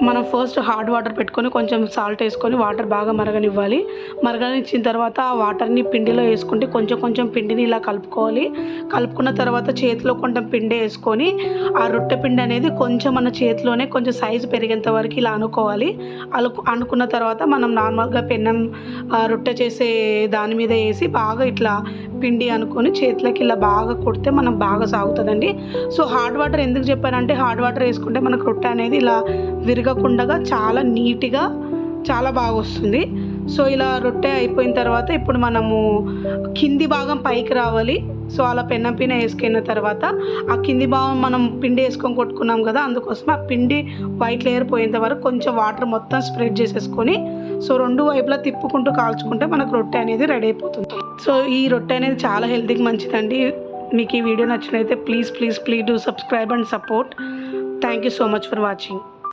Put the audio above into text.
మనం first hot water పెట్టుకొని కొంచెం సాల్ట్ వేసుకొని వాటర్ బాగా మరగనివ్వాలి. మరగనిచ్చిన తర్వాత ఆ వాటర్ని పిండిలో వేసుకుంటే కొంచెం కొంచెం పిండిని ఇలా కలుపుకోవాలి. కలుపుకున్న తర్వాత చేతిలో కొంచెం పిండి వేసుకొని ఆ రొట్టె పిండి అనేది కొంచెం మన చేతిలోనే కొంచెం సైజు పెరిగేంత వరకు ఇలా అనుకోవాలి. అనుకున్న తర్వాత మనం నార్మల్గా పెన్నం రొట్టె చేసే దాని మీద వేసి బాగా ఇట్లా పిండి అనుకొని చేతులకి ఇలా బాగా కొడితే మనం బాగా సాగుతుందండి. సో హాట్ వాటర్ ఎందుకు చెప్పానంటే హాట్ వాటర్ వేసుకుంటే మనకు రొట్టె అనేది ఇలా విరగకుండా చాలా నీట్గా చాలా బాగా వస్తుంది. సో ఇలా రొట్టె అయిపోయిన తర్వాత ఇప్పుడు మనము కింది భాగం పైకి రావాలి. సో అలా పెన్నం పైన వేసుకున్న తర్వాత ఆ కింది భాగం మనం పిండి వేసుకొని కొట్టుకున్నాం కదా, అందుకోసం ఆ పిండి వైట్ లేయర్ పోయేంత వరకు కొంచెం వాటర్ మొత్తం స్ప్రెడ్ చేసేసుకొని సో రెండు వైపులా తిప్పుకుంటూ కాల్చుకుంటే మనకు రొట్టె అనేది రెడీ అయిపోతుంది. సో ఈ రొట్టె అనేది చాలా హెల్తీకి మంచిదండి. మీకు ఈ వీడియో నచ్చినట్లయితే please do subscribe and support. Thank you so much for watching.